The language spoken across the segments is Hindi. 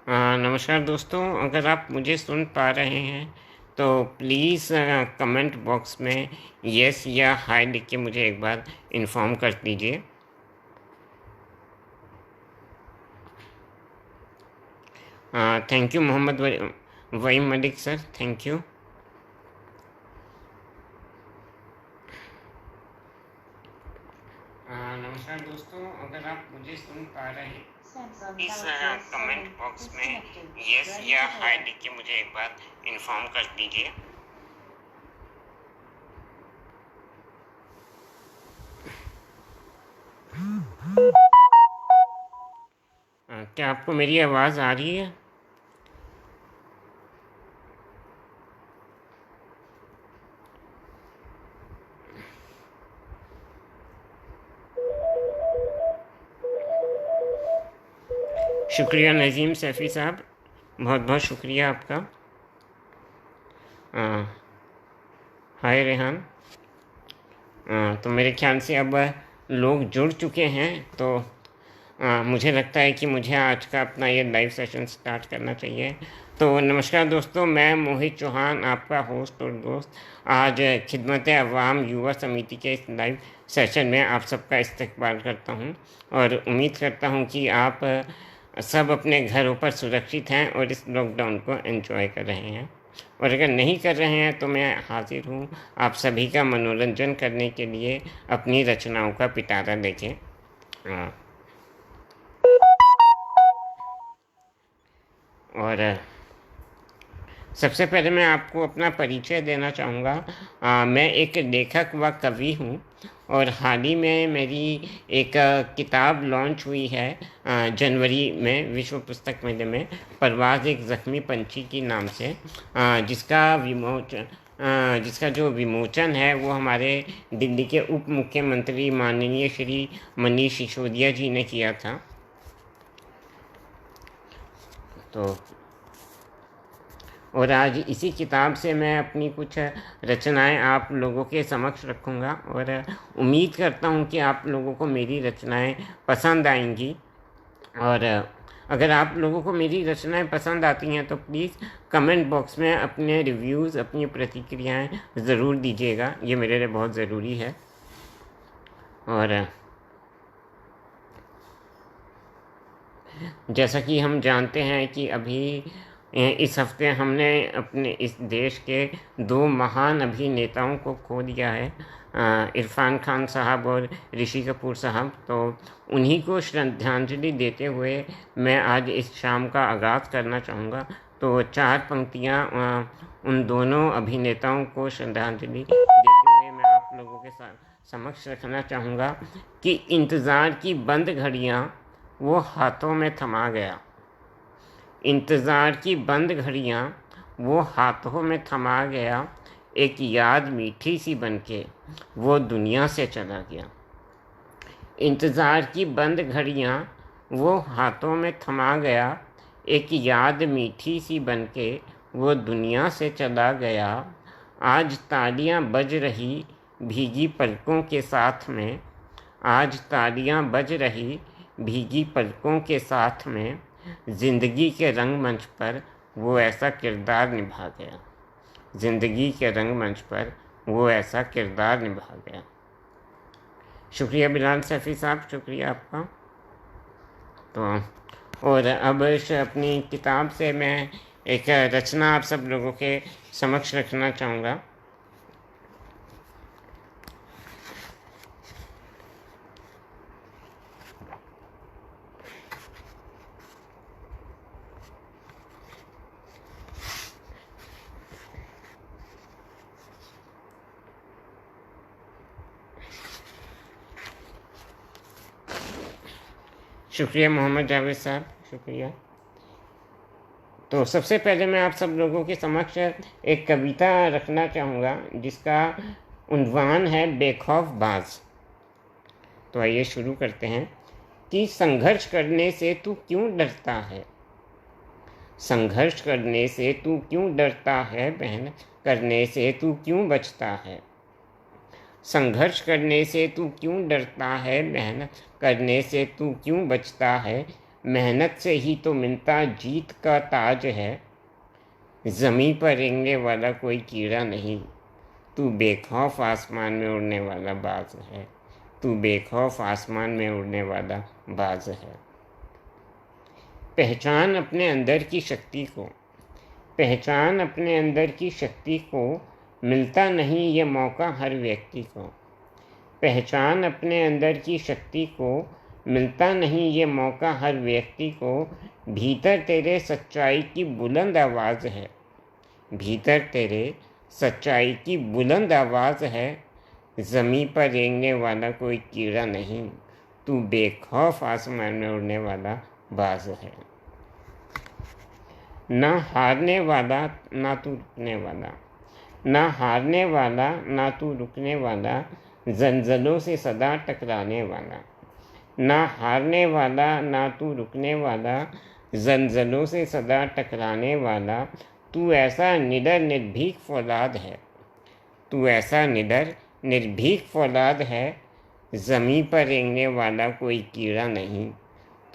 नमस्कार दोस्तों, अगर आप मुझे सुन पा रहे हैं तो प्लीज़ कमेंट बॉक्स में यस या हाय लिख के मुझे एक बार इन्फॉर्म कर दीजिए। Thank you Mohammad Waheem Malik sir, thank you. नमस्कार दोस्तों, अगर आप मुझे सुन पा रहे हैं इस कमेंट बॉक्स में यस या हाय लिख के मुझे एक बार इन्फॉर्म कर दीजिए। क्या आपको मेरी आवाज़ आ रही है? शुक्रिया नज़ीम सैफ़ी साहब, बहुत बहुत शुक्रिया आपका। हाय रेहान। तो मेरे ख्याल से अब लोग जुड़ चुके हैं, तो मुझे लगता है कि मुझे आज का अपना ये लाइव सेशन स्टार्ट करना चाहिए। तो नमस्कार दोस्तों, मैं मोहित चौहान, आपका होस्ट और दोस्त, आज खिदमत अवाम युवा समिति के इस लाइव सेशन में आप सबका इस्तकबाल करता हूं और उम्मीद करता हूं कि आप सब अपने घरों पर सुरक्षित हैं और इस लॉकडाउन को एंजॉय कर रहे हैं। और अगर नहीं कर रहे हैं तो मैं हाजिर हूँ आप सभी का मनोरंजन करने के लिए अपनी रचनाओं का पिटारा लेके। और सबसे पहले मैं आपको अपना परिचय देना चाहूँगा। मैं एक लेखक व कवि हूँ और हाल ही में मेरी एक किताब लॉन्च हुई है जनवरी में विश्व पुस्तक मेले में, परवाज़ एक ज़ख्मी पंछी की नाम से, जिसका जो विमोचन है वो हमारे दिल्ली के उप मुख्यमंत्री माननीय श्री मनीष सिसोदिया जी ने किया था। तो और आज इसी किताब से मैं अपनी कुछ रचनाएं आप लोगों के समक्ष रखूंगा और उम्मीद करता हूं कि आप लोगों को मेरी रचनाएं पसंद आएंगी। और अगर आप लोगों को मेरी रचनाएं पसंद आती हैं तो प्लीज़ कमेंट बॉक्स में अपने रिव्यूज़, अपनी प्रतिक्रियाएं ज़रूर दीजिएगा, ये मेरे लिए बहुत ज़रूरी है। और जैसा कि हम जानते हैं कि अभी इस हफ्ते हमने अपने इस देश के दो महान अभिनेताओं को खो दिया है, इरफान खान साहब और ऋषि कपूर साहब। तो उन्हीं को श्रद्धांजलि देते हुए मैं आज इस शाम का आगाज़ करना चाहूँगा। तो चार पंक्तियाँ उन दोनों अभिनेताओं को श्रद्धांजलि देते हुए मैं आप लोगों के समक्ष रखना चाहूँगा कि इंतज़ार की बंद घड़ियाँ वो हाथों में थमा गया। इंतज़ार की बंद घड़ियाँ वो हाथों में थमा गया, एक याद मीठी सी बनके वो दुनिया से चला गया। इंतज़ार की बंद घड़ियाँ वो हाथों में थमा गया, एक याद मीठी सी बनके वो दुनिया से चला गया। आज तालियां बज रही भीगी पलकों के साथ में, आज तालियां बज रही भीगी पलकों के साथ में, ज़िंदगी के रंगमंच पर वो ऐसा किरदार निभा गया। ज़िंदगी के रंगमंच पर वो ऐसा किरदार निभा गया। शुक्रिया बिलाल सैफ़ी साहब, शुक्रिया आपका। तो और अब अपनी किताब से मैं एक रचना आप सब लोगों के समक्ष रखना चाहूँगा। शुक्रिया मोहम्मद जावेद साहब, शुक्रिया। तो सबसे पहले मैं आप सब लोगों के समक्ष एक कविता रखना चाहूँगा जिसका उन्वान है बेखौफ बाज। तो आइए शुरू करते हैं कि संघर्ष करने से तू क्यों डरता है, संघर्ष करने से तू क्यों डरता है, मेहनत करने से तू क्यों बचता है। संघर्ष करने से तू क्यों डरता है, मेहनत करने से तू क्यों बचता है। मेहनत से ही तो मिलता जीत का ताज है, ज़मीं पर रेंगने वाला कोई कीड़ा नहीं, तू बेखौफ आसमान में उड़ने वाला बाज है, तू बेखौफ आसमान में उड़ने वाला बाज है। पहचान अपने अंदर की शक्ति को, पहचान अपने अंदर की शक्ति को, मिलता नहीं ये मौका हर व्यक्ति को। पहचान अपने अंदर की शक्ति को, मिलता नहीं ये मौका हर व्यक्ति को। भीतर तेरे सच्चाई की बुलंद आवाज़ है, भीतर तेरे सच्चाई की बुलंद आवाज़ है, ज़मीं पर रेंगने वाला कोई कीड़ा नहीं, तू बेखौफ आसमान में उड़ने वाला बाज है। ना हारने वाला ना तू रुकने वाला, ना हारने वाला ना तू रुकने वाला, जंजलों से सदा टकराने वाला। ना हारने वाला ना तू रुकने वाला, जंजलों से सदा टकराने वाला। तू ऐसा निडर निर्भीक फौलाद है, तू ऐसा निडर निर्भीक फौलाद है, ज़मीं पर रेंगने वाला कोई कीड़ा नहीं,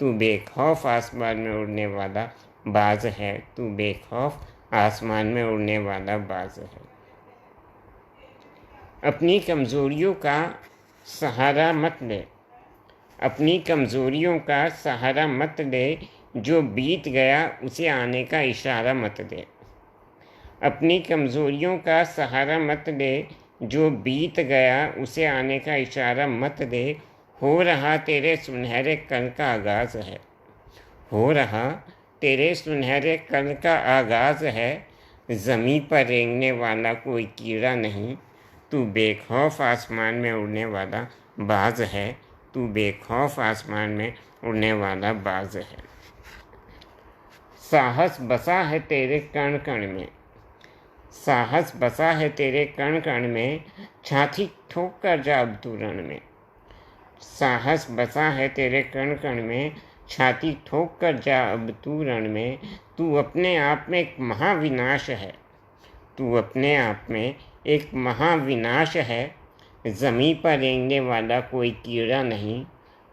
तू बेखौफ आसमान में उड़ने वाला बाज है, तू बेखौफ आसमान में उड़ने वाला बाज है। अपनी कमज़ोरियों का सहारा मत ले, अपनी कमज़ोरियों का सहारा मत ले, जो बीत गया उसे आने का इशारा मत दे। अपनी कमज़ोरियों का सहारा मत ले, जो बीत गया उसे आने का इशारा मत दे। हो रहा तेरे सुनहरे कल का आगाज़ है, हो रहा तेरे सुनहरे कल का आगाज़ है, ज़मीं पर रेंगने वाला कोई कीड़ा नहीं, तू बेखौफ आसमान में उड़ने वाला बाज है, तू बेखौफ आसमान में उड़ने वाला बाज है। साहस बसा है तेरे कण कण में, साहस बसा है तेरे कण कण में, छाती ठोक कर जा अब तू रण में। साहस बसा है तेरे कण कण में, छाती ठोक कर जा अब तू रण में। तू अपने आप में एक महाविनाश है, तू अपने आप में एक महाविनाश है, ज़मीं पर रेंगने वाला कोई कीड़ा नहीं,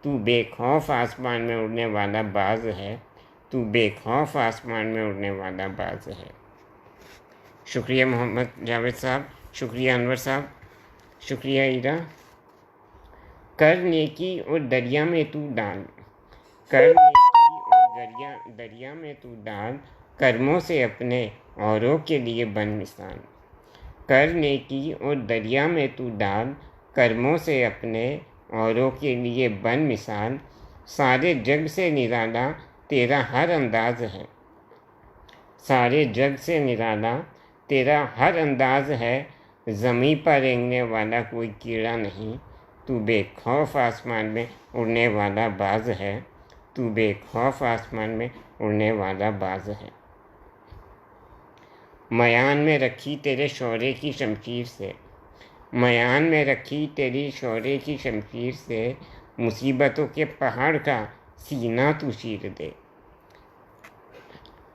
तू बेखौफ आसमान में उड़ने वाला बाज है, तू बेखौफ आसमान में उड़ने वाला बाज है। शुक्रिया मोहम्मद जावेद साहब, शुक्रिया अनवर साहब, शुक्रिया ईरा। कर नेकी और दरिया में तू डाल, कर नेकी और दरिया में तू डाल, कर्मों से अपने औरों के लिए बन मिसाल। कर नेकी और दरिया में तू डाल, कर्मों से अपने औरों के लिए बन मिसाल। सारे जग से निराला तेरा हर अंदाज है, सारे जग से निराला तेरा हर अंदाज है, ज़मीं पर रेंगने वाला कोई कीड़ा नहीं, तू बेखौफ आसमान में उड़ने वाला बाज है, तू बेखौफ आसमान में उड़ने वाला बाज है। मयान में रखी तेरे शौर्य की शमशीर से, मयान में रखी तेरी शौर्य की शमशीर से, मुसीबतों के पहाड़ का सीना तू चीर दे।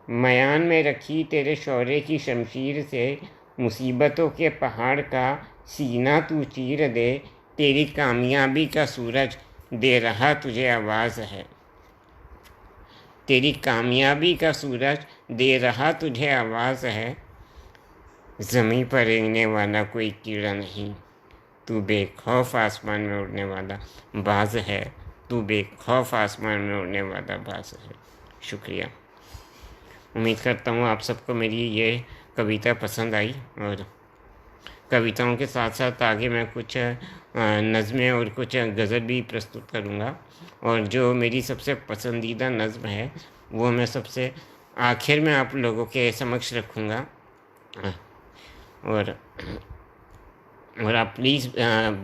मयान में रखी तेरे शौर्य की शमशीर से, मुसीबतों के पहाड़ का सीना तू चीर दे। तेरी कामयाबी का सूरज दे रहा तुझे आवाज़ है, तेरी कामयाबी का सूरज दे रहा तुझे आवाज़ है, ज़मीं पर रेंगने वाला कोई कीड़ा नहीं, तू बेखौफ आसमान में उड़ने वाला बाज है, तू बेखौफ आसमान में उड़ने वाला बाज है। शुक्रिया। उम्मीद करता हूँ आप सबको मेरी ये कविता पसंद आई, और कविताओं के साथ साथ आगे मैं कुछ नज़में और कुछ गज़ल भी प्रस्तुत करूँगा, और जो मेरी सबसे पसंदीदा नज़्म है वो मैं सबसे आखिर में आप लोगों के समक्ष रखूँगा। और आप प्लीज़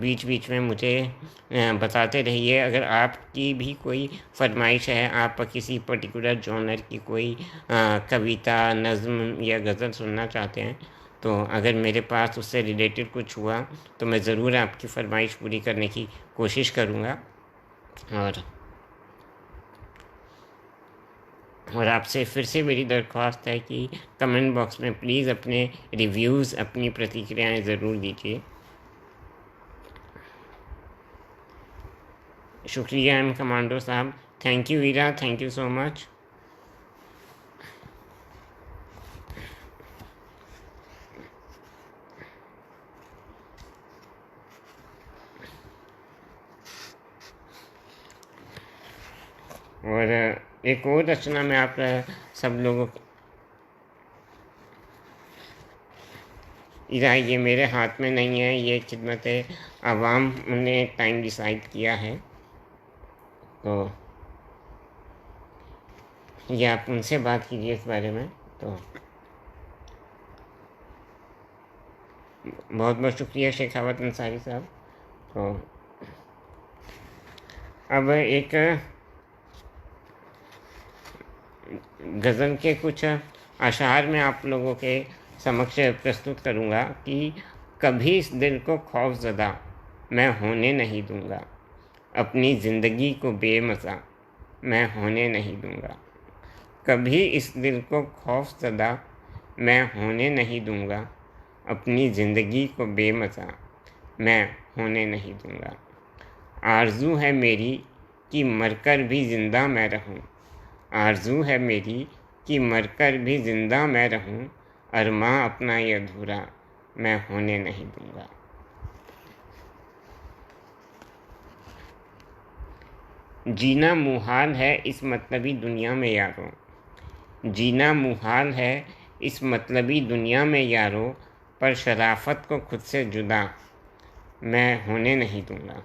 बीच बीच में मुझे बताते रहिए अगर आपकी भी कोई फरमाइश है, आप किसी पर्टिकुलर जॉनर की कोई कविता, नज़्म या गज़ल सुनना चाहते हैं, तो अगर मेरे पास उससे रिलेटेड कुछ हुआ तो मैं ज़रूर आपकी फरमाइश पूरी करने की कोशिश करूँगा। और आपसे फिर से मेरी दरख्वास्त है कि कमेंट बॉक्स में प्लीज़ अपने रिव्यूज़, अपनी प्रतिक्रियाएं ज़रूर दीजिए। शुक्रिया एम कमांडो साहब, thank you Veera, thank you so much. और एक और रचना में आप सब लोगों इधर ये मेरे हाथ में नहीं है, ये खिदमत आवाम ने टाइम डिसाइड किया है, तो ये आप उनसे बात कीजिए इस बारे में। तो बहुत बहुत शुक्रिया शेखावत अंसारी साहब। तो अब एक गज़ल के कुछ अशार में आप लोगों के समक्ष प्रस्तुत करूँगा कि कभी इस दिल को खौफज़दा मैं होने नहीं दूँगा, अपनी ज़िंदगी को बेमज़ा मैं होने नहीं दूँगा। कभी इस दिल को खौफज़दा मैं होने नहीं दूँगा, अपनी ज़िंदगी को बेमज़ा मैं होने नहीं दूँगा। आरज़ू है मेरी कि मरकर भी ज़िंदा मैं रहूँ, आरज़ू है मेरी कि मरकर भी ज़िंदा मैं रहूँ, अरमां अपना ये अधूरा मैं होने नहीं दूँगा। जीना मुहाल है इस मतलबी दुनिया में यारों, जीना मुहाल है इस मतलबी दुनिया में यारों, पर शराफत को खुद से जुदा मैं होने नहीं दूँगा।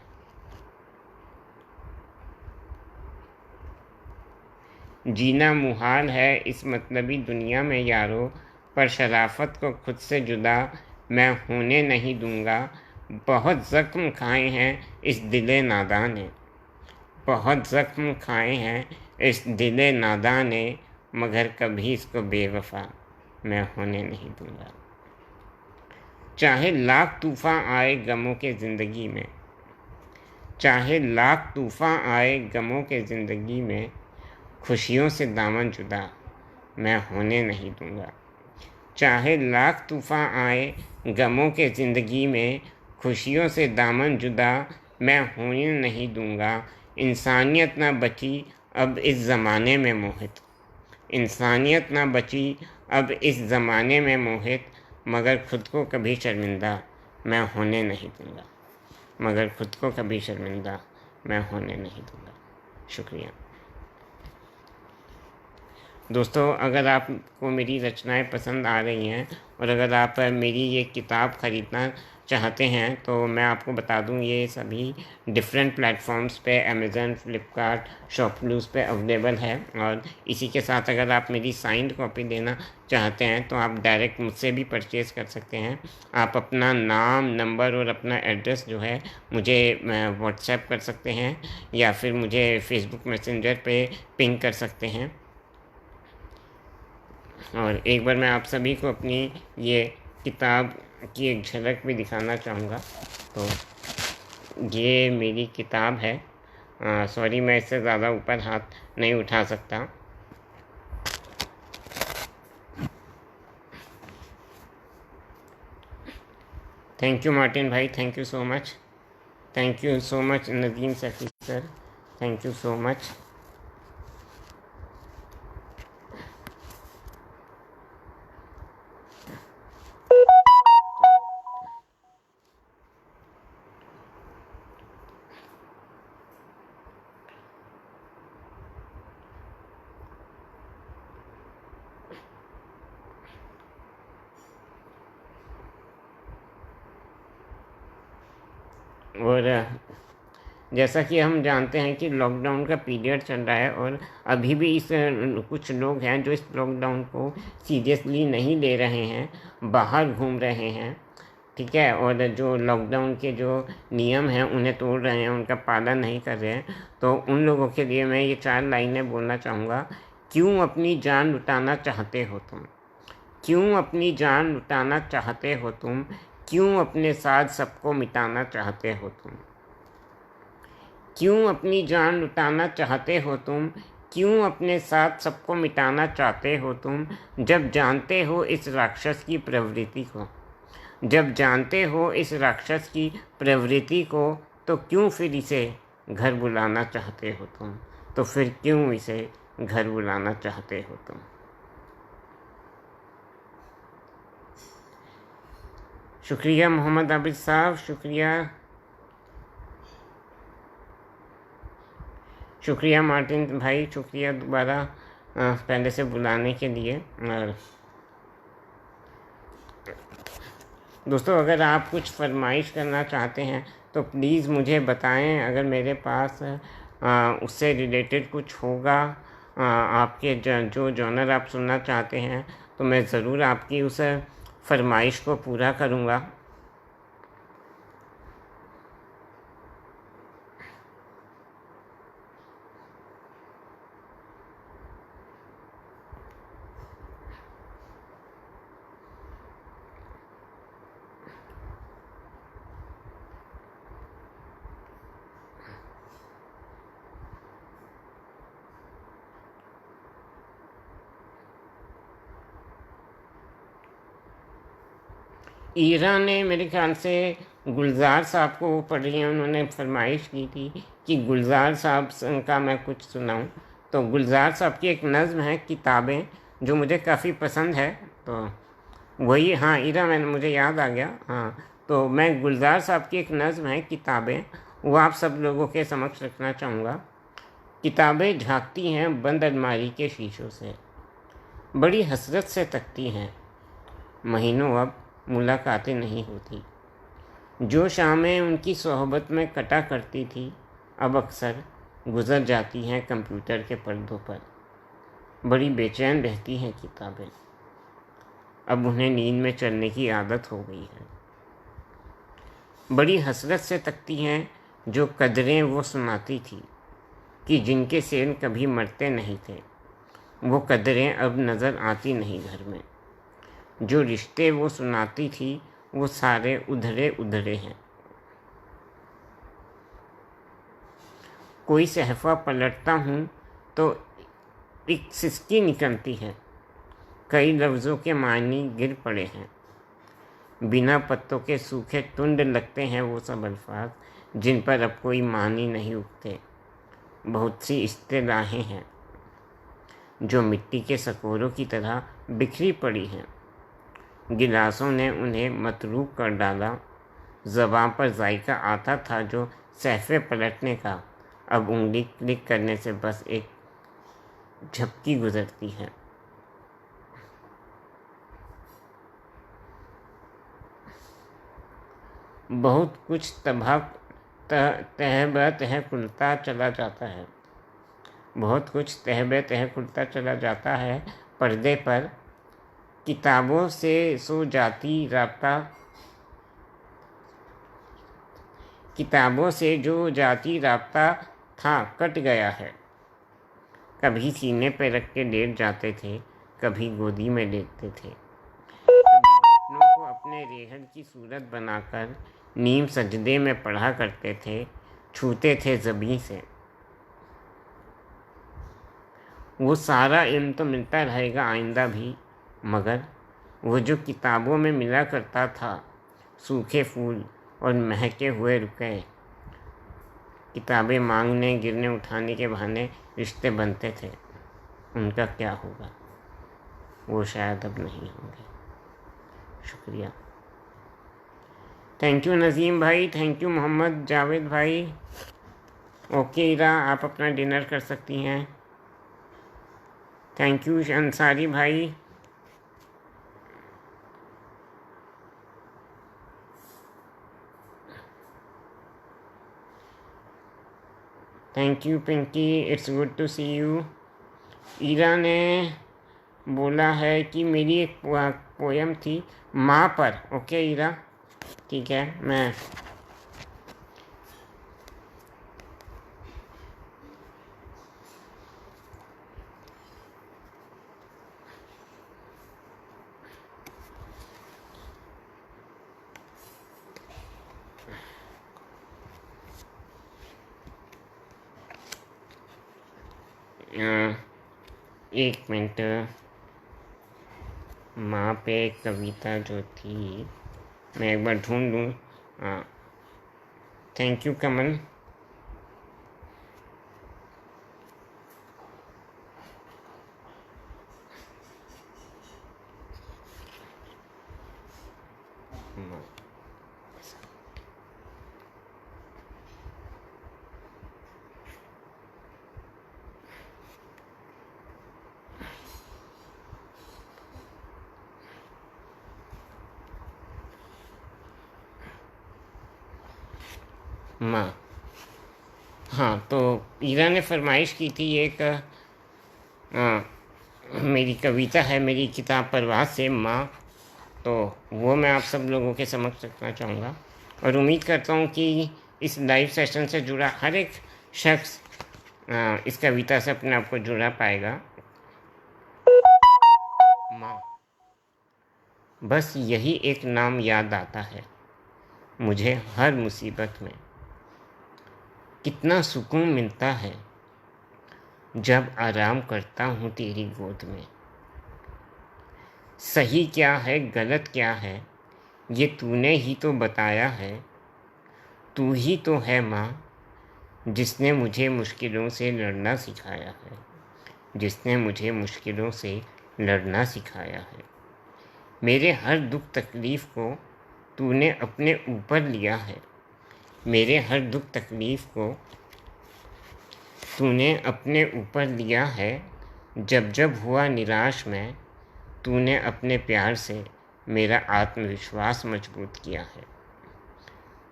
जीना मुहाल है इस मतलबी दुनिया में यारों, पर शराफत को खुद से जुदा मैं होने नहीं दूँगा। बहुत ज़ख्म खाए हैं इस दिले नादां ने, बहुत ज़ख्म खाए हैं इस दिले नादां ने, मगर कभी इसको बेवफा मैं होने नहीं दूँगा। चाहे लाख तूफ़ान आए गमों के ज़िंदगी में, चाहे लाख तूफ़ान आए गमों के ज़िंदगी में, खुशियों से दामन जुदा मैं होने नहीं दूँगा। चाहे लाख तूफ़ान आए गमों के ज़िंदगी में, खुशियों से दामन जुदा मैं होने नहीं दूँगा। इंसानियत ना बची अब इस ज़माने में मोहित, इंसानियत ना बची अब इस ज़माने में मोहित, मगर ख़ुद को कभी शर्मिंदा मैं होने नहीं दूँगा, मगर ख़ुद को कभी शर्मिंदा मैं होने नहीं दूँगा। शुक्रिया दोस्तों, अगर आपको मेरी रचनाएं पसंद आ रही हैं और अगर आप मेरी ये किताब ख़रीदना चाहते हैं तो मैं आपको बता दूं ये सभी डिफरेंट प्लेटफॉर्म्स पे अमेज़न, फ्लिपकार्ट, शॉपक्लूज़ पे अवेलेबल है। और इसी के साथ अगर आप मेरी साइंड कॉपी लेना चाहते हैं तो आप डायरेक्ट मुझसे भी परचेज़ कर सकते हैं। आप अपना नाम, नंबर और अपना एड्रेस जो है मुझे व्हाट्सएप कर सकते हैं या फिर मुझे फेसबुक मैसेंजर पे पिंग कर सकते हैं। और एक बार मैं आप सभी को अपनी ये किताब की एक झलक भी दिखाना चाहूँगा। तो ये मेरी किताब है, सॉरी मैं इससे ज़्यादा ऊपर हाथ नहीं उठा सकता। थैंक यू मार्टिन भाई, thank you so much, thank you so much Nadeem Saifi sir, thank you so much. और जैसा कि हम जानते हैं कि लॉकडाउन का पीरियड चल रहा है और अभी भी कुछ लोग हैं जो इस लॉकडाउन को सीरियसली नहीं ले रहे हैं, बाहर घूम रहे हैं, ठीक है, और जो लॉकडाउन के जो नियम हैं उन्हें तोड़ रहे हैं, उनका पालन नहीं कर रहे हैं। तो उन लोगों के लिए मैं ये 4 लाइनें बोलना चाहूँगा। क्यों अपनी जान लुटाना चाहते हो तुम, क्यों अपनी जान लुटाना चाहते हो तुम, क्यों अपने साथ सबको मिटाना चाहते हो तुम, क्यों अपनी जान लुटाना चाहते हो तुम, क्यों अपने साथ सबको मिटाना चाहते हो तुम, जब जानते हो इस राक्षस की प्रवृत्ति को, जब जानते हो इस राक्षस की प्रवृत्ति को, तो क्यों फिर इसे घर बुलाना चाहते हो तुम, तो फिर क्यों इसे घर बुलाना चाहते हो तुम। शुक्रिया मोहम्मद आबिद साहब, शुक्रिया मार्टिन भाई, शुक्रिया दोबारा पहले से बुलाने के लिए। और दोस्तों, अगर आप कुछ फरमाइश करना चाहते हैं तो प्लीज़ मुझे बताएं। अगर मेरे पास उससे रिलेटेड कुछ होगा, आपके जो जॉनर आप सुनना चाहते हैं, तो मैं ज़रूर आपकी उस फरमाइश को पूरा करूँगा। ईरा ने मेरे ख्याल से गुलजार साहब को वो पढ़ रही हैं, उन्होंने फरमाइश की थी कि गुलजार साहब का मैं कुछ सुनाऊं। तो गुलजार साहब की एक नज़्म है किताबें, जो मुझे काफ़ी पसंद है। तो वही, हाँ ईरा, मुझे याद आ गया। हाँ, तो मैं गुलजार साहब की एक नज़्म है किताबें, वो आप सब लोगों के समक्ष रखना चाहूँगा। किताबें झांकती हैं बंद अलमारी के शीशों से, बड़ी हसरत से तकती हैं, महीनों अब मुलाकातें नहीं होती। जो शामें उनकी सोहबत में कटा करती थी, अब अक्सर गुजर जाती हैं कंप्यूटर के पर्दों पर। बड़ी बेचैन रहती हैं किताबें, अब उन्हें नींद में चलने की आदत हो गई है। बड़ी हसरत से तकती हैं जो कदरें वो सुनाती थी, कि जिनके सेल कभी मरते नहीं थे, वो कदरें अब नज़र आती नहीं घर में। जो रिश्ते वो सुनाती थी, वो सारे उधरे उधरे हैं। कोई सहफ़ा पलटता हूँ तो एक सिसकी निकलती है, कई लफ्ज़ों के मानी गिर पड़े हैं। बिना पत्तों के सूखे टुंड लगते हैं वो सब अल्फाज, जिन पर अब कोई मानी नहीं उगते। बहुत सी इस्तिलाहें हैं जो मिट्टी के सकोरों की तरह बिखरी पड़ी हैं। गिलासों ने उन्हें मतरूक कर डाला। ज़बां पर जायका आता था जो सहफ़े पलटने का, अब उंगली क्लिक करने से बस एक झपकी गुजरती है। बहुत कुछ तह खुलता चला जाता है, बहुत कुछ तह खुलता चला जाता है पर्दे पर। किताबों से सो जाती राब्ता, किताबों से जो जाती राब्ता था कट गया है। कभी सीने पे रख के लेट जाते थे, कभी गोदी में लेटते थे, कभी घुटनों को अपने रेहन की सूरत बनाकर नीम सजदे में पढ़ा करते थे, छूते थे ज़बीं से। वो सारा इल्म तो मिलता रहेगा आइंदा भी, मगर वो जो किताबों में मिला करता था, सूखे फूल और महके हुए रुके, किताबें मांगने गिरने उठाने के बहाने रिश्ते बनते थे, उनका क्या होगा? वो शायद अब नहीं होंगे। शुक्रिया। थैंक यू नज़ीम भाई, थैंक यू मोहम्मद जावेद भाई। ओके इरा, आप अपना डिनर कर सकती हैं। थैंक यू अंसारी भाई। Thank you Pinky, it's good to see you. Ira ने बोला है कि मेरी एक पोयम थी माँ पर। ओके ईरा, ठीक है, मैं एक मिनट। माँ पे कविता जो थी मैं एक बार ढूंढ लूँ। थैंक यू कमल। माँ। हाँ, तो ईरा ने फरमाइश की थी एक मेरी कविता है मेरी किताब परवाज़ से माँ, तो वो मैं आप सब लोगों के समक्ष रखना चाहूँगा और उम्मीद करता हूँ कि इस लाइव सेशन से जुड़ा हर एक शख्स इस कविता से अपने आप को जुड़ा पाएगा। माँ, बस यही एक नाम याद आता है मुझे हर मुसीबत में। कितना सुकून मिलता है जब आराम करता हूँ तेरी गोद में। सही क्या है गलत क्या है ये तूने ही तो बताया है। तू ही तो है माँ जिसने मुझे मुश्किलों से लड़ना सिखाया है, जिसने मुझे मुश्किलों से लड़ना सिखाया है। मेरे हर दुख तकलीफ़ को तूने अपने ऊपर लिया है, मेरे हर दुख तकलीफ़ को तूने अपने ऊपर लिया है। जब जब हुआ निराश मैं, तूने अपने प्यार से मेरा आत्मविश्वास मजबूत किया है।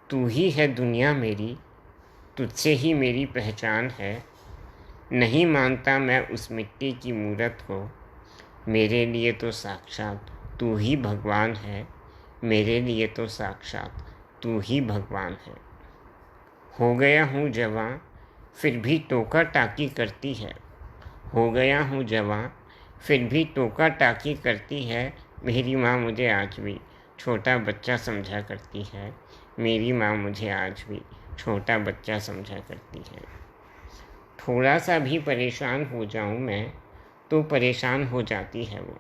तू ही है दुनिया मेरी, तुझसे ही मेरी पहचान है। नहीं मानता मैं उस मिट्टी की मूरत को, मेरे लिए तो साक्षात तू ही भगवान है, मेरे लिए तो साक्षात तू ही भगवान है। हो गया हूँ जवां फिर भी टोका टाकी करती है, हो गया हूँ जवां फिर भी टोका टाकी करती है। मेरी माँ मुझे आज भी छोटा बच्चा समझा करती है, मेरी माँ मुझे आज भी छोटा बच्चा समझा करती है। थोड़ा सा भी परेशान हो जाऊँ मैं तो परेशान हो जाती है वो,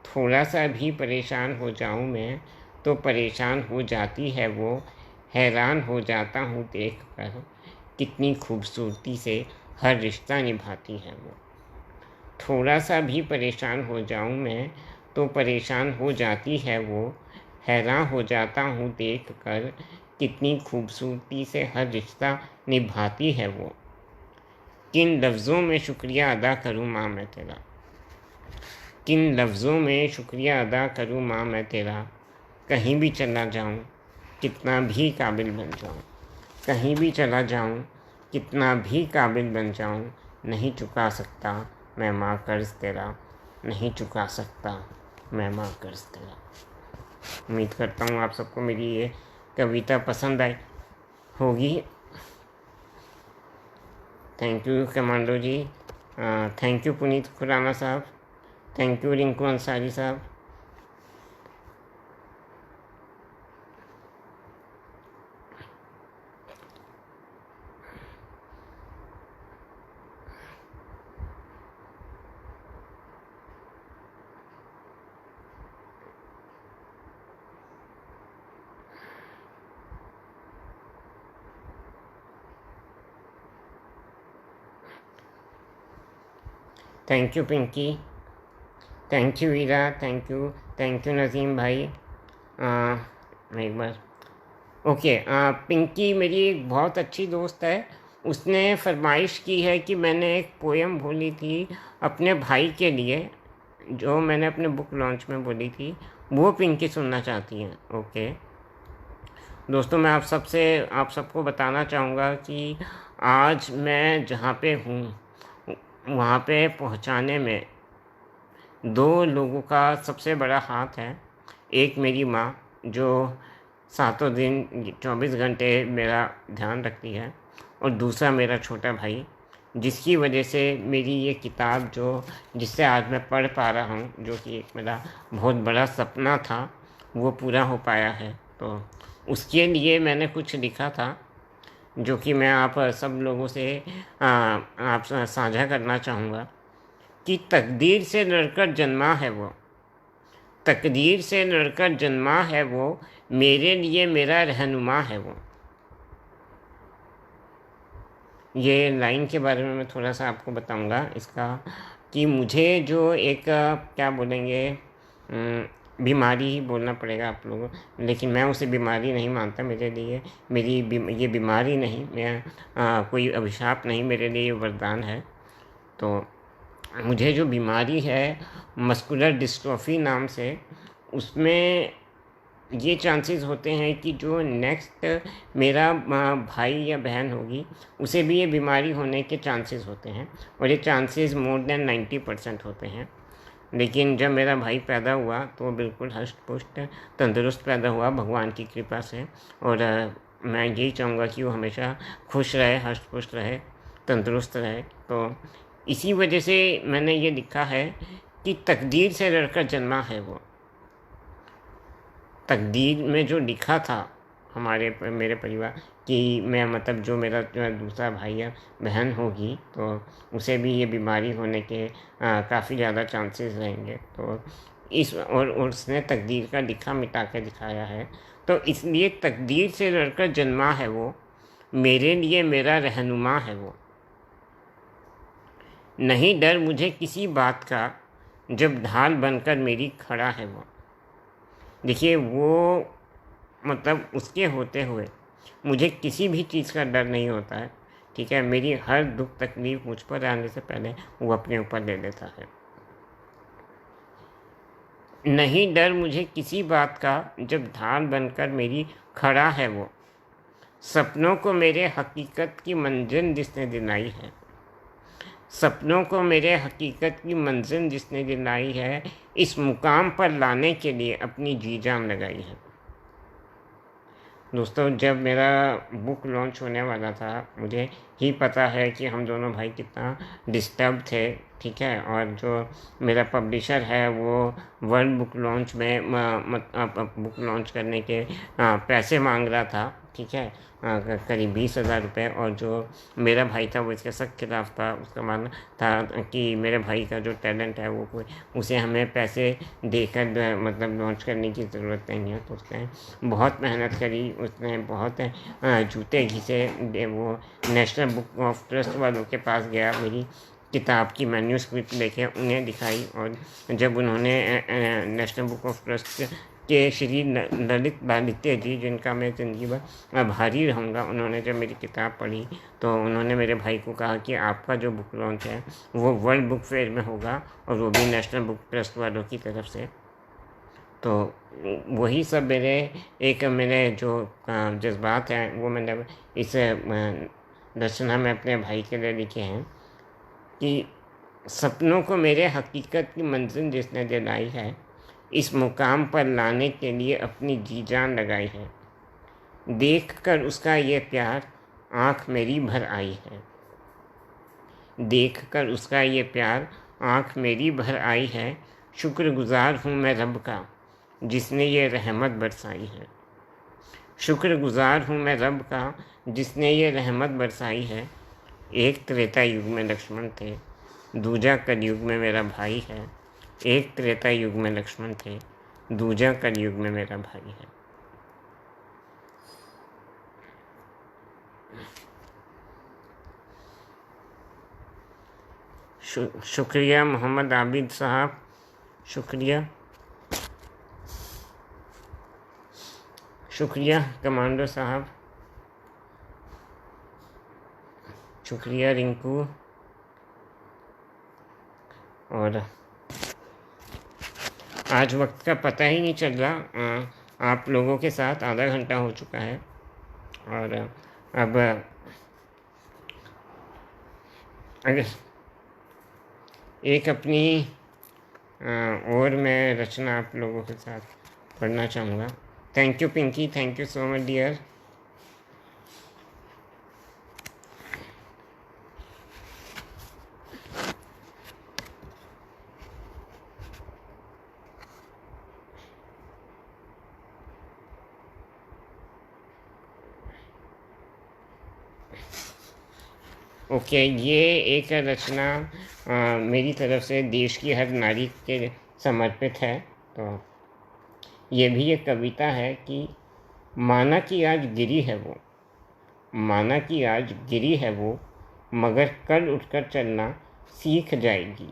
थोड़ा सा भी परेशान हो जाऊँ मैं तो परेशान हो जाती है वो। हैरान हो जाता हूँ देख कर कितनी खूबसूरती से हर रिश्ता निभाती है वो। थोड़ा सा भी परेशान हो जाऊँ मैं तो परेशान हो जाती है वो। हैरान हो जाता हूँ देख कर कितनी खूबसूरती से हर रिश्ता निभाती है वो। किन लफ्ज़ों में शुक्रिया अदा करूँ माँ मैं तेरा, किन लफ्ज़ों में शुक्रिया अदा करूँ माँ मैं तेरा। कहीं भी चला जाऊँ कितना भी काबिल बन जाऊँ, कहीं भी चला जाऊँ कितना भी काबिल बन जाऊँ, नहीं चुका सकता मैं माँ कर्ज़ तेरा, नहीं चुका सकता मैं माँ कर्ज़ तेरा। उम्मीद करता हूँ आप सबको मेरी ये कविता पसंद आई होगी। Thank you commando ji, thank you Puneet Khurana साहब, थैंक यू रिंकू अंसारी साहब। Thank you Pinky, thank you Heera, thank you Nazim भाई। मैं एक बार ओके, पिंकी मेरी एक बहुत अच्छी दोस्त है, उसने फरमाइश की है कि मैंने एक पोएम बोली थी अपने भाई के लिए, जो मैंने अपने बुक लॉन्च में बोली थी, वो पिंकी सुनना चाहती हैं। ओके दोस्तों, मैं आप सबको बताना चाहूँगा कि आज मैं जहाँ पे हूँ वहाँ पे पहुँचाने में दो लोगों का सबसे बड़ा हाथ है। एक मेरी माँ जो सातों दिन 24 घंटे मेरा ध्यान रखती है, और दूसरा मेरा छोटा भाई, जिसकी वजह से मेरी ये किताब जिससे आज मैं पढ़ पा रहा हूँ, जो कि एक मेरा बहुत बड़ा सपना था, वो पूरा हो पाया है। तो उसके लिए मैंने कुछ लिखा था जो कि मैं आप सब लोगों से आप साझा करना चाहूँगा कि तकदीर से लड़कर जन्मा है वो, तकदीर से लड़कर जन्मा है वो, मेरे लिए मेरा रहनुमा है वो। ये लाइन के बारे में मैं थोड़ा सा आपको बताऊंगा इसका, कि मुझे जो एक क्या बोलेंगे, बीमारी ही बोलना पड़ेगा आप लोगों, लेकिन मैं उसे बीमारी नहीं मानता। मेरे लिए ये बीमारी नहीं, मैं कोई अभिशाप नहीं, मेरे लिए ये वरदान है। तो मुझे जो बीमारी है मस्कुलर डिस्ट्रॉफी नाम से, उसमें ये चांसेस होते हैं कि जो नेक्स्ट मेरा भाई या बहन होगी उसे भी ये बीमारी होने के चांसेस होते हैं, और ये चांसेस मोर देन 90% होते हैं। लेकिन जब मेरा भाई पैदा हुआ तो वो बिल्कुल हष्ट पुष्ट तंदुरुस्त पैदा हुआ भगवान की कृपा से, और मैं यही चाहूँगा कि वो हमेशा खुश रहे, हष्ट पुष्ट रहे, तंदुरुस्त रहे। तो इसी वजह से मैंने ये लिखा है कि तकदीर से लड़कर जन्मा है वो। तकदीर में जो लिखा था मेरे परिवार कि मैं मतलब जो मेरा जो दूसरा भाई या बहन होगी तो उसे भी ये बीमारी होने के काफ़ी ज़्यादा चांसेस रहेंगे। तो और उसने तकदीर का लिखा मिटा के दिखाया है। तो इसलिए तकदीर से लड़कर जन्मा है वो, मेरे लिए मेरा रहनुमा है वो। नहीं डर मुझे किसी बात का, जब ढाल बनकर मेरी खड़ा है वो। देखिए वो मतलब उसके होते हुए मुझे किसी भी चीज़ का डर नहीं होता है, ठीक है। मेरी हर दुख तकलीफ मुझ पर आने से पहले वो अपने ऊपर ले लेता है। नहीं डर मुझे किसी बात का, जब ढाल बनकर मेरी खड़ा है वो। सपनों को मेरे हकीकत की मंजिल जिसने दिलाई है, सपनों को मेरे हकीकत की मंजिल जिसने दिलाई है, इस मुकाम पर लाने के लिए अपनी जी जान लगाई है। दोस्तों, जब मेरा बुक लॉन्च होने वाला था मुझे ही पता है कि हम दोनों भाई कितना डिस्टर्ब थे, ठीक है। और जो मेरा पब्लिशर है वो वर्ल्ड बुक लॉन्च में बुक लॉन्च करने के पैसे मांग रहा था, ठीक है, करीब 20,000 रुपये। और जो मेरा भाई था वो इसके सख्त खिलाफ था। उसका मानना था कि मेरे भाई का जो टैलेंट है वो कोई उसे हमें पैसे देकर मतलब लॉन्च करने की ज़रूरत नहीं है। तो उसने बहुत मेहनत करी, उसने बहुत जूते घिसे। वो नेशनल बुक ऑफ ट्रस्ट वालों के पास गया, मेरी किताब की मैन्यूस्क्रिप्ट लेके उन्हें दिखाई। और जब उन्होंने नेशनल बुक ऑफ ट्रस्ट के श्री ललित लालित्य जी, जिनका मैं ज़िंदगी भर आभारी रहूँगा, उन्होंने जब मेरी किताब पढ़ी तो उन्होंने मेरे भाई को कहा कि आपका जो बुक लॉन्च है वो वर्ल्ड बुक फेयर में होगा, और वो भी नेशनल बुक ट्रस्ट वालों की तरफ से। तो वही सब मेरे जो जज्बात हैं वो मैंने इस रचना में अपने भाई के लिए लिखे हैं कि सपनों को मेरे हकीकत की मंजिल जिसने दिलाई है, इस मुकाम पर लाने के लिए अपनी जी जान लगाई है। देख कर उसका ये प्यार आँख मेरी भर आई है, देख कर उसका ये प्यार आँख मेरी भर आई है। शुक्रगुज़ार हूँ मैं रब का जिसने ये रहमत बरसाई है, शुक्रगुज़ार हूँ मैं रब का जिसने ये रहमत बरसाई है। एक त्रेता युग में लक्ष्मण थे, दूजा कलयुग में मेरा भाई है। एक त्रेता युग में लक्ष्मण थे, दूजा कलयुग में मेरा भाई है। शुक्रिया मोहम्मद आबिद साहब, शुक्रिया। शुक्रिया कमांडो साहब, शुक्रिया रिंकू। और आज वक्त का पता ही नहीं चल रहा, आप लोगों के साथ आधा घंटा हो चुका है। और अब अगर एक अपनी और मैं रचना आप लोगों के साथ पढ़ना चाहूँगा। Thank you Pinky, thank you so much dear. Okay, ये एक रचना मेरी तरफ से देश की हर नारी के समर्पित है। तो ये भी एक कविता है कि माना कि आज गिरी है वो, माना कि आज गिरी है वो, मगर कल उठकर चलना सीख जाएगी।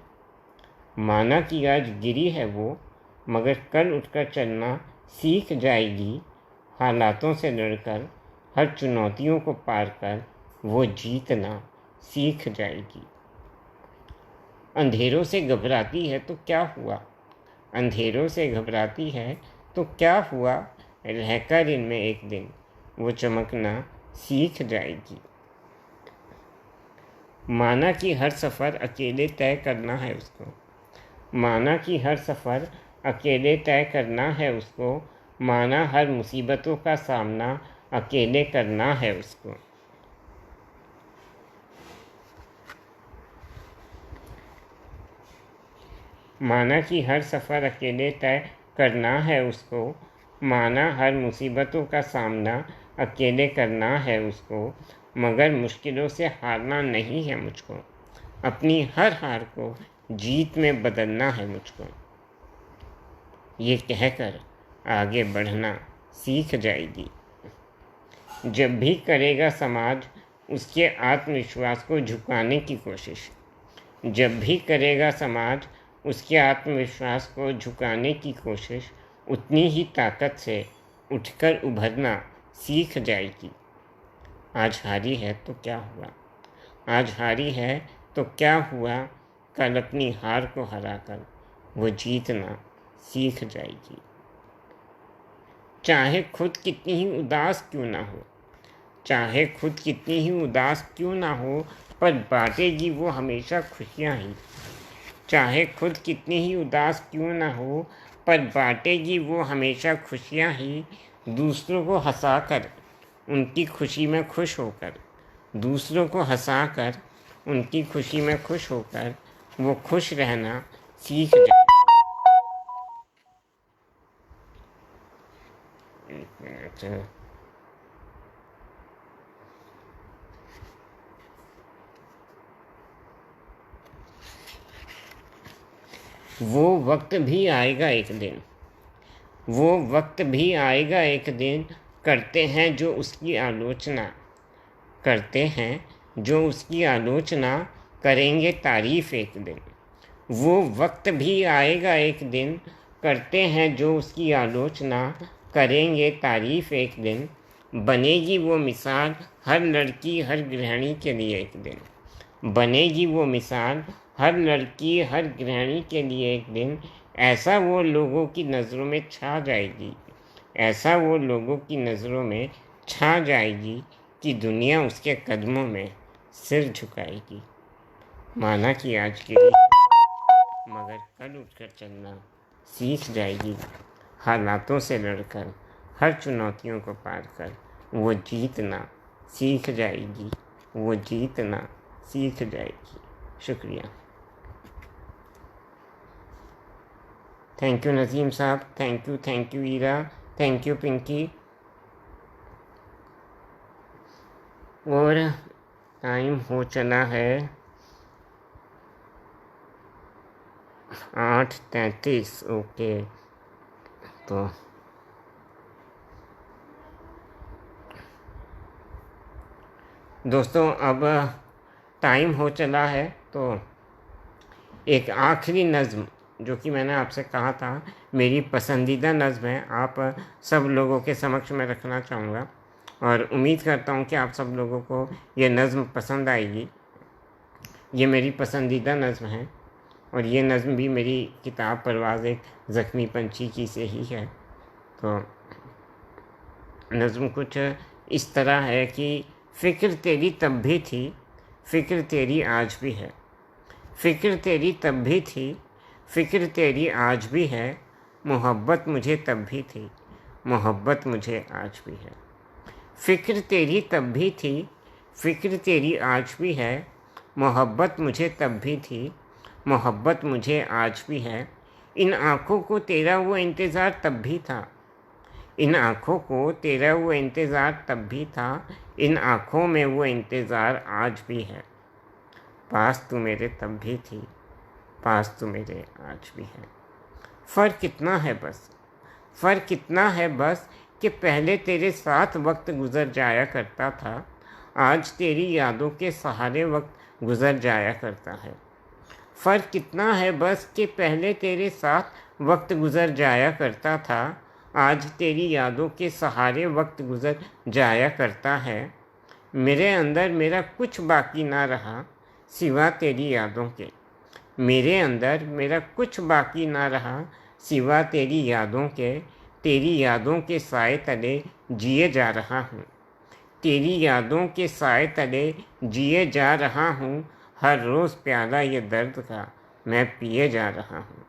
माना कि आज गिरी है वो, मगर कल उठकर चलना सीख जाएगी। हालातों से लड़कर हर चुनौतियों को पार कर वो जीतना सीख जाएगी। अंधेरों से घबराती है तो क्या हुआ, अंधेरों से घबराती है तो क्या हुआ, रहकर इनमें एक दिन वो चमकना सीख जाएगी। माना कि हर सफ़र अकेले तय करना है उसको, माना कि हर सफ़र अकेले तय करना है उसको, माना हर मुसीबतों का सामना अकेले करना है उसको। माना कि हर सफ़र अकेले तय करना है उसको, माना हर मुसीबतों का सामना अकेले करना है उसको, मगर मुश्किलों से हारना नहीं है मुझको, अपनी हर हार को जीत में बदलना है मुझको। ये कहकर आगे बढ़ना सीख जाएगी। जब भी करेगा समाज उसके आत्मविश्वास को झुकाने की कोशिश, जब भी करेगा समाज उसके आत्मविश्वास को झुकाने की कोशिश, उतनी ही ताकत से उठकर उभरना सीख जाएगी। आज हारी है तो क्या हुआ, आज हारी है तो क्या हुआ, कल अपनी हार को हराकर वो जीतना सीख जाएगी। चाहे खुद कितनी ही उदास क्यों ना हो, चाहे खुद कितनी ही उदास क्यों ना हो, पर बांटेगी वो हमेशा खुशियाँ ही। चाहे खुद कितनी ही उदास क्यों ना हो, पर बांटेगी वो हमेशा खुशियाँ ही। दूसरों को हंसाकर उनकी खुशी में खुश होकर, दूसरों को हंसाकर उनकी खुशी में खुश होकर वो खुश रहना सीख जाए। एक मिनट। वो वक्त भी आएगा एक दिन, वो वक्त भी आएगा एक दिन, करते हैं जो उसकी आलोचना, करते हैं जो उसकी आलोचना, करेंगे तारीफ़ एक दिन। वो वक्त भी आएगा एक दिन, करते हैं जो उसकी आलोचना, करेंगे तारीफ़ एक दिन। बनेगी वो मिसाल हर लड़की हर गृहिणी के लिए एक दिन, बनेगी वो मिसाल हर लड़की हर गृहिणी के लिए एक दिन। ऐसा वो लोगों की नज़रों में छा जाएगी, ऐसा वो लोगों की नज़रों में छा जाएगी कि दुनिया उसके कदमों में सिर झुकाएगी। माना कि आज गिरी मगर कल उठकर चलना सीख जाएगी। हालातों से लड़कर हर चुनौतियों को पार कर वो जीतना सीख जाएगी, वो जीतना सीख जाएगी। शुक्रिया। थैंक यू नज़ीम साहब, thank you Ira, thank you Pinky. और टाइम हो चला है 8:33। ओके, तो दोस्तों अब टाइम हो चला है, तो एक आखिरी नज़्म जो कि मैंने आपसे कहा था मेरी पसंदीदा नज़्म है, आप सब लोगों के समक्ष में रखना चाहूँगा और उम्मीद करता हूँ कि आप सब लोगों को ये नज़्म पसंद आएगी। ये मेरी पसंदीदा नज़्म है और ये नज़्म भी मेरी किताब परवाज़ एक ज़ख्मी पंछी की से ही है। तो नज़्म कुछ इस तरह है कि फ़िक्र तेरी तब भी थी, फ़िक्र तेरी आज भी है, फ़िक्र तेरी तब भी थी, फ़िक्र तेरी आज भी है, मोहब्बत मुझे तब भी थी, मोहब्बत मुझे आज भी है। फ़िक्र तेरी तब भी थी, फ़िक्र तेरी आज भी है, मोहब्बत मुझे तब भी थी, मोहब्बत मुझे आज भी है। इन आँखों को तेरा वो इंतज़ार तब भी था, इन आँखों को तेरा वो इंतज़ार तब भी था, इन आँखों में वो इंतज़ार आज भी है। पास तू मेरे तब भी थी, पास तू मेरे आज भी है। फ़र्क इतना है बस, फ़र्क इतना है बस कि पहले तेरे साथ वक्त गुज़र जाया करता था, आज तेरी यादों के सहारे वक्त गुज़र जाया करता है। फ़र्क इतना है बस कि पहले तेरे साथ वक्त गुज़र जाया करता था, आज तेरी यादों के सहारे वक्त गुज़र जाया करता है। मेरे अंदर मेरा कुछ बाकी ना रहा सिवा तेरी यादों के, मेरे अंदर मेरा कुछ बाकी ना रहा सिवा तेरी यादों के। तेरी यादों के साए तले जिए जा रहा हूँ। तेरी यादों के साए तले जिए जा रहा हूँ, हर रोज़ प्याला ये दर्द का मैं पिए जा रहा हूँ।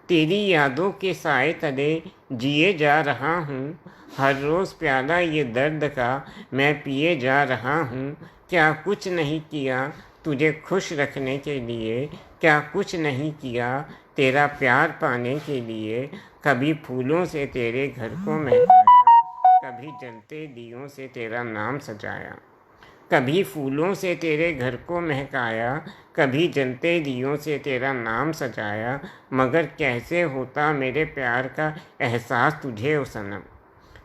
तेरी यादों के साए तले जिए जा रहा हूँ, हर रोज़ प्याला ये दर्द का मैं पिए जा रहा हूँ। क्या कुछ नहीं किया तुझे खुश रखने के लिए, क्या कुछ नहीं किया तेरा प्यार पाने के लिए। कभी फूलों से तेरे घर को महकाया, कभी जलते दियों से तेरा नाम सजाया। कभी फूलों से तेरे घर को महकाया, कभी जलते दियों से तेरा नाम सजाया। मगर कैसे होता मेरे प्यार का एहसास तुझे ओ सनम,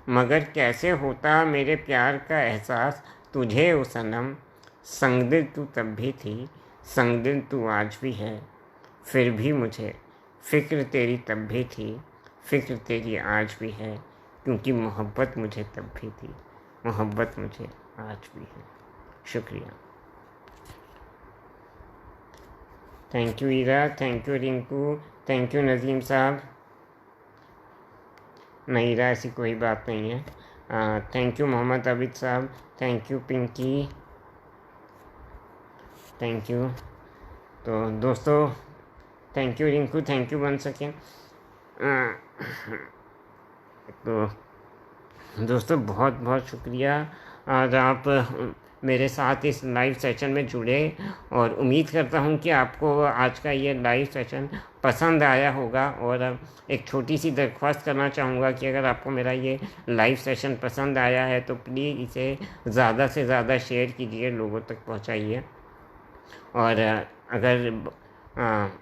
मगर कैसे होता मेरे प्यार का एहसास तुझे ओ सनम। संगदिल तू तब भी थी, संगदिल तू आज भी है, फिर भी मुझे फ़िक्र तेरी तब भी थी, फ़िक्र तेरी आज भी है। क्योंकि मोहब्बत मुझे तब भी थी, मोहब्बत मुझे आज भी है। शुक्रिया। Thank you Ira, thank you Rinku, thank you Nazim साहब। नहीं ईरा, ऐसी कोई बात नहीं है। थैंक यू मोहम्मद आबिद साहब, thank you Pinky, thank you. तो दोस्तों, thank you Rinku, thank you one second. तो दोस्तों बहुत बहुत शुक्रिया आज आप मेरे साथ इस लाइव सेशन में जुड़े, और उम्मीद करता हूँ कि आपको आज का ये लाइव सेशन पसंद आया होगा। और एक छोटी सी दरख्वास्त करना चाहूँगा कि अगर आपको मेरा ये लाइव सेशन पसंद आया है तो प्लीज़ इसे ज़्यादा से ज़्यादा शेयर कीजिए, लोगों तक पहुँचाइए। और अगर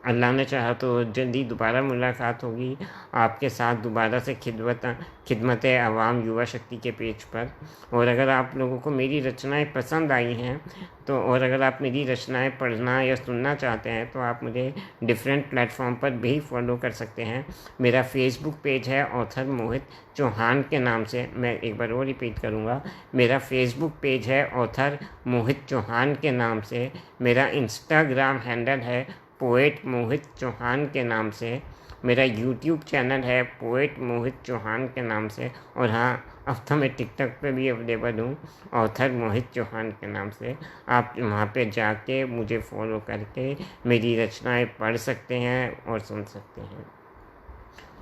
अल्लाह ने चाहा तो जल्दी दोबारा मुलाकात होगी आपके साथ दोबारा से खिदमत आवाम युवा शक्ति के पेज पर। और अगर आप लोगों को मेरी रचनाएं पसंद आई हैं तो, और अगर आप मेरी रचनाएं पढ़ना या सुनना चाहते हैं तो आप मुझे डिफरेंट प्लेटफॉर्म पर भी फॉलो कर सकते हैं। मेरा फेसबुक पेज है ऑथर मोहित चौहान के नाम से। मैं एक बार और रिपीट करूँगा, मेरा फेसबुक पेज है ऑथर मोहित चौहान के नाम से। मेरा इंस्टाग्राम हैंडल है पोएट मोहित चौहान के नाम से। मेरा यूट्यूब चैनल है पोएट मोहित चौहान के नाम से। और हाँ, अब तो मैं टिकटॉक पे भी अवेलेबल हूँ ऑथर मोहित चौहान के नाम से। आप वहाँ पे जाके मुझे फॉलो करके मेरी रचनाएं पढ़ सकते हैं और सुन सकते हैं।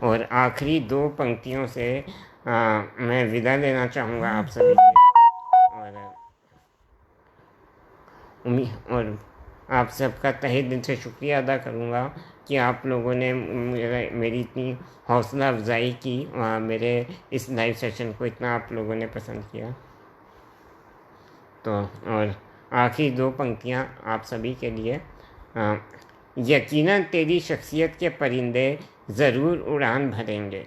और आखिरी दो पंक्तियों से मैं विदा लेना चाहूँगा आप सभी से। और आप सबका तहे दिल से शुक्रिया अदा करूँगा कि आप लोगों ने मेरी इतनी हौसला अफजाई की, मेरे इस लाइव सेशन को इतना आप लोगों ने पसंद किया। तो और आखिरी दो पंक्तियाँ आप सभी के लिए। यकीनन तेरी शख्सियत के परिंदे ज़रूर उड़ान भरेंगे,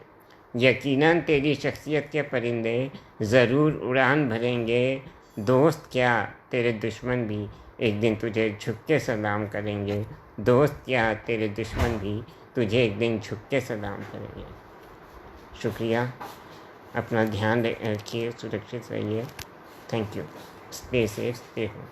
यकीनन तेरी शख्सियत के परिंदे ज़रूर उड़ान भरेंगे। दोस्त क्या तेरे दुश्मन भी एक दिन तुझे झुक के सलाम करेंगे, दोस्त क्या तेरे दुश्मन भी तुझे एक दिन झुक के सलाम करेंगे। शुक्रिया, अपना ध्यान रखिए, सुरक्षित रहिए। Thank you. Stay safe, stay home.